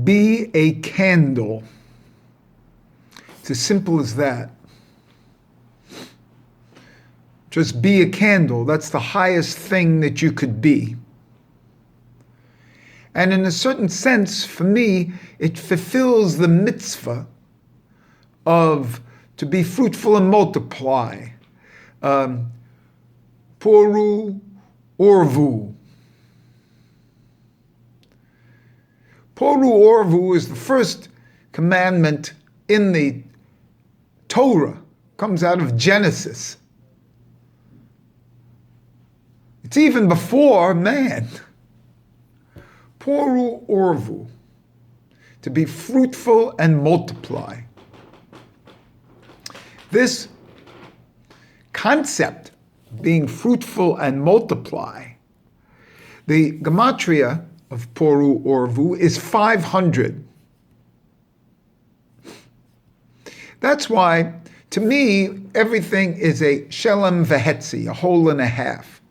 Be a candle. It's as simple as that. Just be a candle. That's the highest thing that you could be. And in a certain sense, for me, it fulfills the mitzvah of to be fruitful and multiply. Poru Orvu. Poru Orvu is the first commandment in the Torah. Comes out of Genesis. It's even before man. Poru Orvu. To be fruitful and multiply. This concept, being fruitful and multiply, the gematria of Poru Orvu is 500. That's why, to me, everything is a shelem vehetzi, a hole and a half.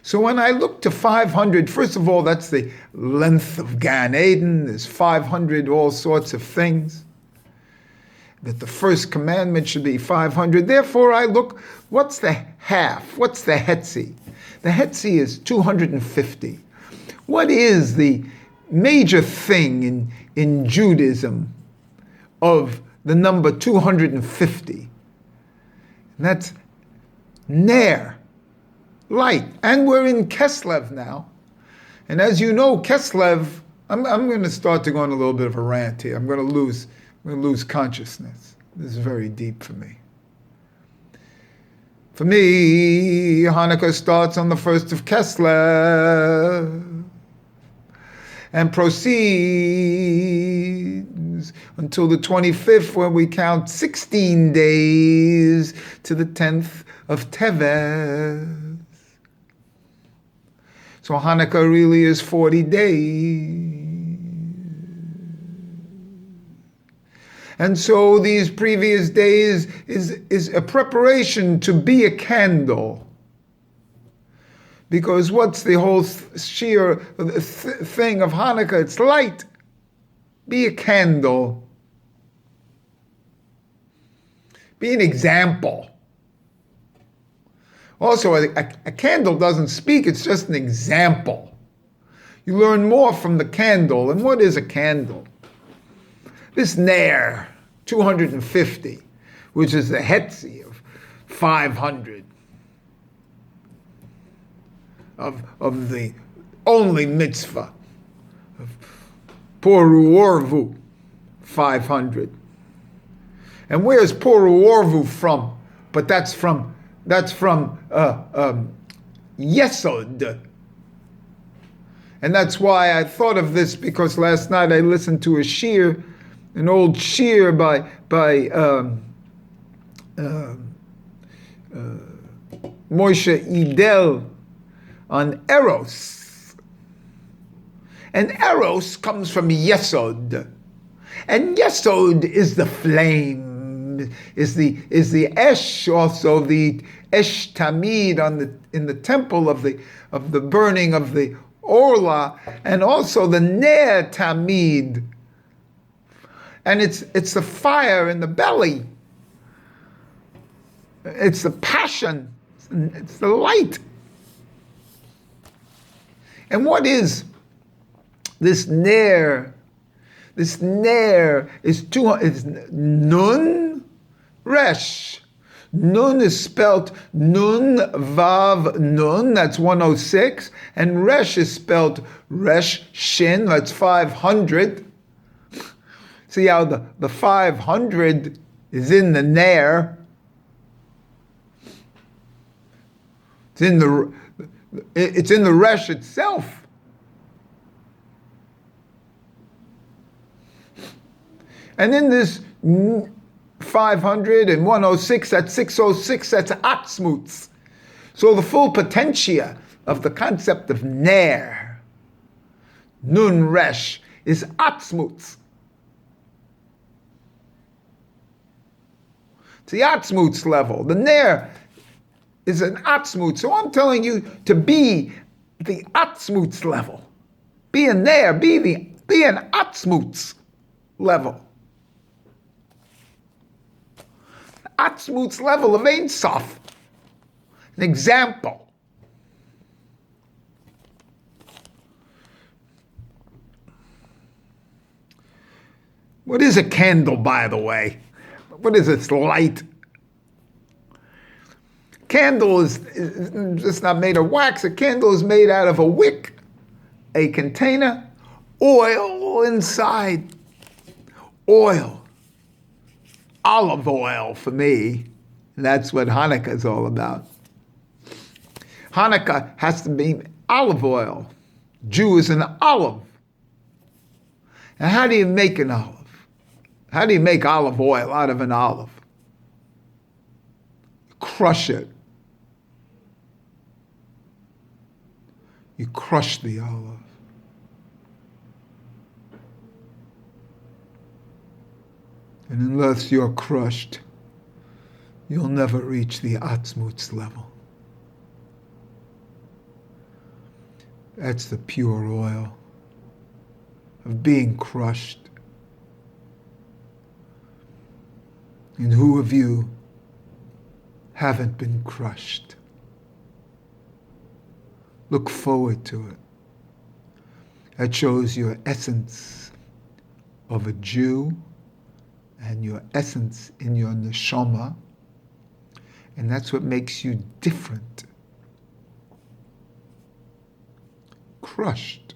So when I look to 500, first of all, that's the length of Gan Eden. There's 500 all sorts of things. That the first commandment should be 500. Therefore, I look, what's the half? What's the hetzi? The hetzi is 250. What is the major thing in Judaism of the number 250? And that's ner, light. And we're in Kislev now. And as you know, Kislev, I'm going to start to go on a little bit of a rant here. I'm going to lose consciousness. This is very deep for me. For me, Hanukkah starts on the 1st of Kislev and proceeds until the 25th, where we count 16 days to the 10th of Teves. So Hanukkah really is 40 days. And so these previous days is a preparation to be a candle. Because what's the whole sheer thing of Hanukkah? It's light. Be a candle. Be an example. Also, a candle doesn't speak, it's just an example. You learn more from the candle. And what is a candle? This ner, 250, which is the hetzi of 500, of the only mitzvah, of Poru Orvu, 500. And where's Poru Orvu from? But that's from Yesod. And that's why I thought of this, because last night I listened to a shir, an old shir by Moshe Idel on Eros. And Eros comes from Yesod. And Yesod is the flame, is the Esh, also the Esh Tamid in the temple of the burning of the Orla, and also the Ner Tamid. And it's the fire in the belly. It's the passion. It's the light. And what is this ner? This ner is nun resh. Nun is spelled nun vav nun, that's 106. And resh is spelled resh shin, that's 500. See how the 500 is in the ner. It's in the resh itself. And in this 500 and 106, that's 606, that's atzmutz. So the full potentia of the concept of ner, nun resh, is atzmutz. It's the atzmutz level. The ner is an atzmutz. So I'm telling you to be the atzmutz level. Be a ner, be be an Atzmutz level. Atzmutz level of Ein Sof. An example. What is a candle, by the way? What is its light? Candle is just not made of wax. A candle is made out of a wick, a container, oil inside. Oil. Olive oil for me. And that's what Hanukkah is all about. Hanukkah has to be olive oil. Jew is an olive. And how do you make an olive? How do you make olive oil out of an olive? Crush it. You crush the olive. And unless you're crushed, you'll never reach the Atzmutz level. That's the pure oil of being crushed. And who of you haven't been crushed? Look forward to it. That shows your essence of a Jew and your essence in your neshama. And that's what makes you different. Crushed.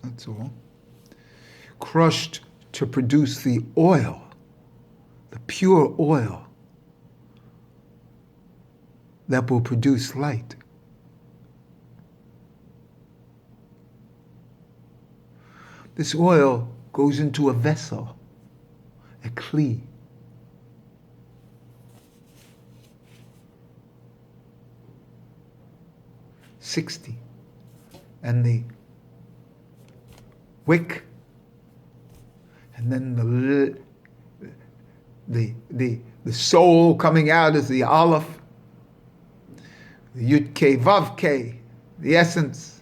That's all. Crushed to produce the oil, the pure oil that will produce light. This oil goes into a vessel, a kli. $60. And the wick, and then the soul coming out is the olive, the Yud-Kei Vav-Kei, the essence.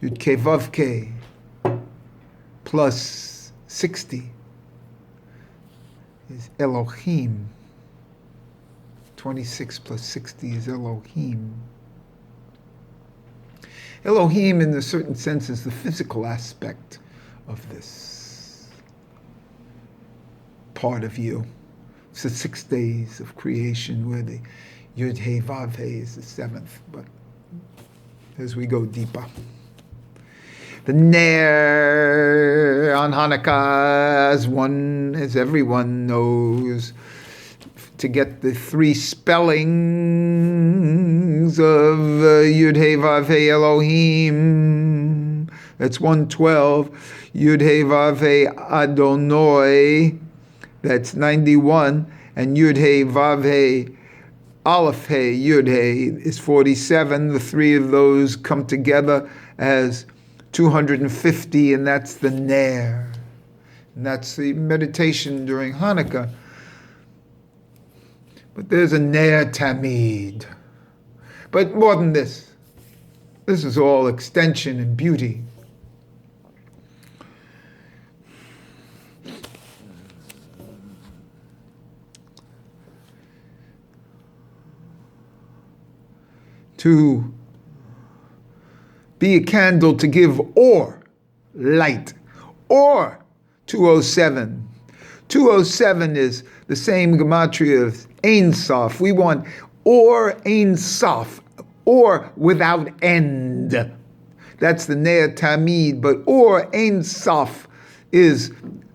Yud-Kei Vav-Kei plus 60 is Elohim. 26 plus 60 is Elohim. Elohim, in a certain sense, is the physical aspect of this part of you. It's the 6 days of creation where the Yud He Vav He is the 7th. But as we go deeper, the Ner on Hanukkah, as everyone knows, to get the 3 spellings of Yud He Vav He Elohim. That's 112. Yud He Vav He Adonai. That's 91. And Yud He Vav He Aleph He Yud He is 47. The 3 of those come together as 250, and that's the Ner. And that's the meditation during Hanukkah. But there's a Ner Tamid. But more than this, this is all extension and beauty. To be a candle to give or light, or 207. 207 is the same gematria of Ein Sof. We want or Ein Sof, or without end. That's the Ner Tamid, but or Ein Sof is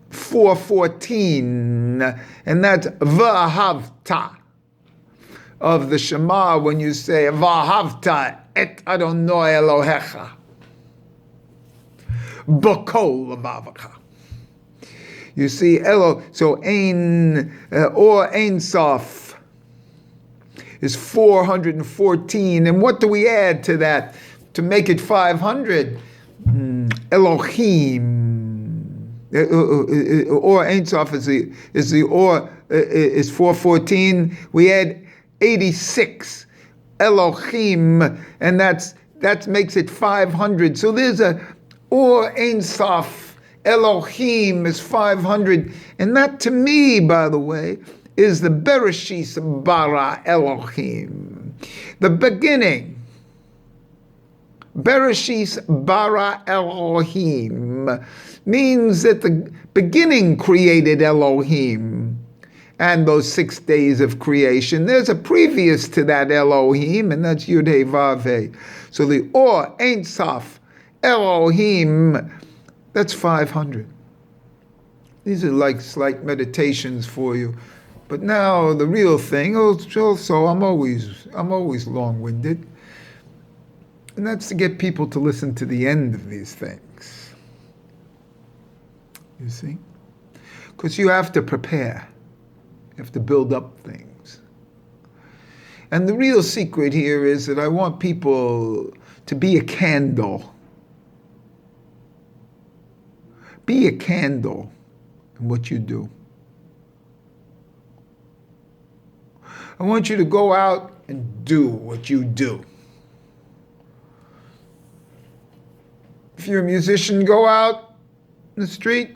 414, and that's V'ahavta of the Shema when you say V'ahavta et Adonai Elohecha b'kol levavecha. You see, so Ein or Ein Sof is 414, and what do we add to that to make it 500? Elohim. Or Ein Sof is 414. We add 86 Elohim, and that makes it 500. So there's a Or Ein Sof Elohim is 500. And that to me, by the way, is the Bereshis bara Elohim. The beginning. Bereshis bara Elohim means that the beginning created Elohim. And those 6 days of creation. There's a previous to that Elohim, and that's Yud Hey Vav Hey. So the Or Ein Sof Elohim, that's 500. These are like slight meditations for you. But now the real thing, also I'm always long-winded. And that's to get people to listen to the end of these things. You see? Because you have to prepare. You have to build up things. And the real secret here is that I want people to be a candle. Be a candle in what you do. I want you to go out and do what you do. If you're a musician, go out in the street,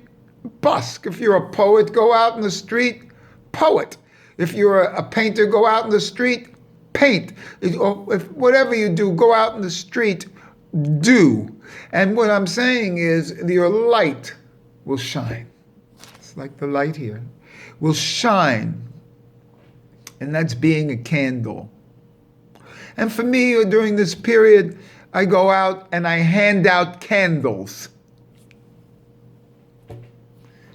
busk. If you're a poet, go out in the street, poet. If you're a painter, go out in the street, paint. If whatever you do, go out in the street, do. And what I'm saying is your light will shine. It's like the light here. Will shine. And that's being a candle. And for me, during this period, I go out and I hand out candles.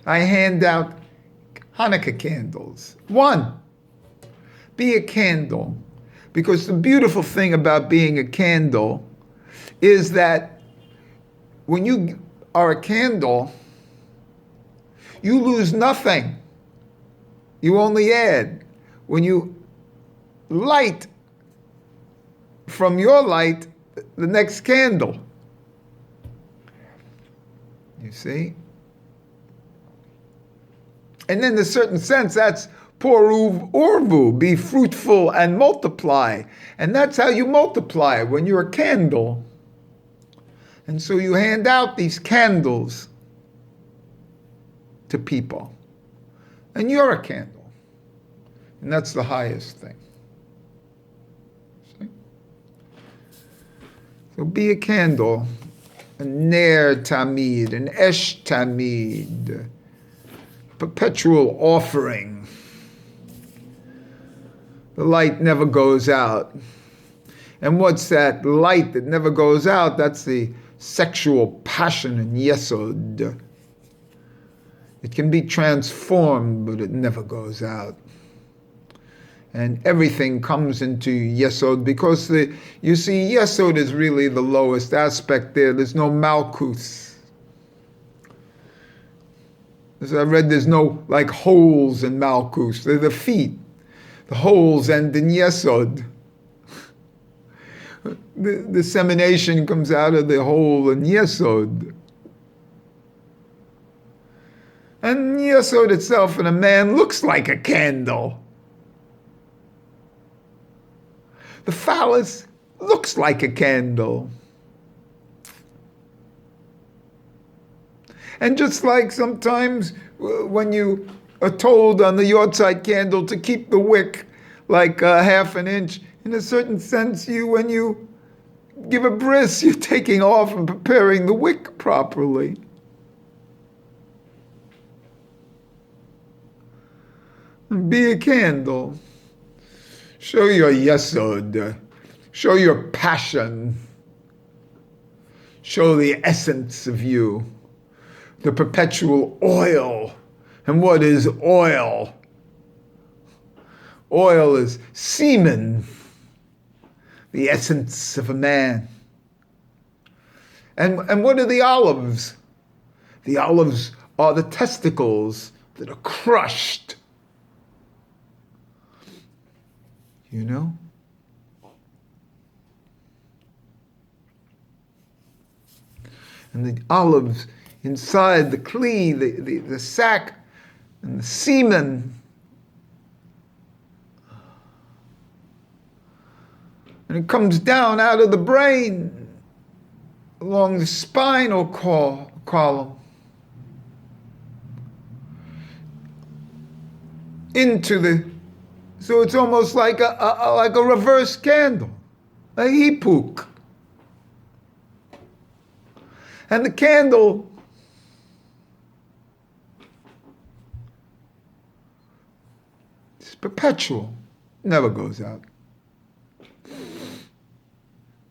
I hand out Hanukkah candles. One, be a candle. Because the beautiful thing about being a candle is that when you are a candle, you lose nothing. You only add. When you light from your light the next candle. You see? And in a certain sense, that's poruv urvu, be fruitful and multiply. And that's how you multiply, when you're a candle. And so you hand out these candles to people. And you're a candle. And that's the highest thing. See? So be a candle, a ner tamid, an esh tamid, perpetual offering. The light never goes out. And what's that light that never goes out? That's the sexual passion in Yesod. It can be transformed, but it never goes out. And everything comes into Yesod because you see, Yesod is really the lowest aspect there. There's no Malkus. As I read, there's no like holes in Malkus. They're the feet. The holes end in Yesod. The dissemination comes out of the hole in Yesod. And Yesod itself in a man looks like a candle. The phallus looks like a candle. And just like sometimes when you are told on the Yortzeit candle to keep the wick like half an inch, in a certain sense, when you give a bris, you're taking off and preparing the wick properly. And be a candle. Show your yesod. Show your passion. Show the essence of you. The perpetual oil. And what is oil? Oil is semen. The essence of a man. And what are the olives? The olives are the testicles that are crushed. You know? And the olives inside the kli, the sac, and the semen. And it comes down out of the brain along the spinal column into the, so it's almost like a reverse candle, a hipuk. And the candle is perpetual, never goes out.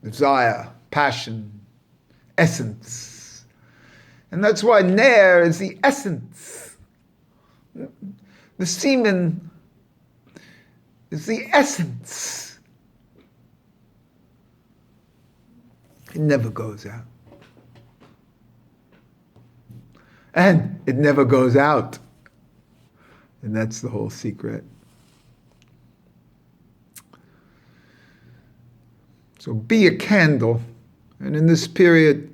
Desire, passion, essence. And that's why Ner is the essence. The semen is the essence. It never goes out. And it never goes out. And that's the whole secret. So be a candle, and in this period,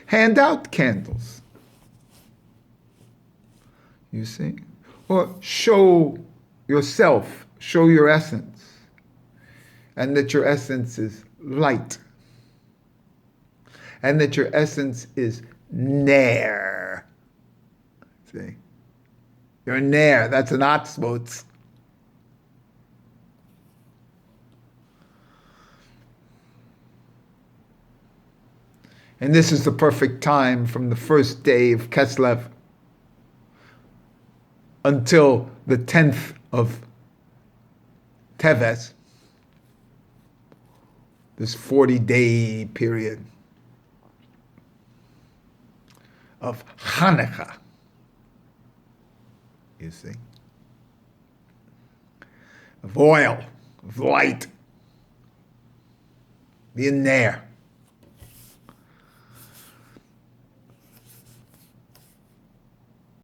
hand out candles. You see? Or show yourself, show your essence, and that your essence is light, and that your essence is Ner. See? You're Ner, that's an Atzmos. And this is the perfect time from the first day of Kislev until the 10th of Teves, this 40-day period of Hanukkah, you see, of oil, of light, the Ner.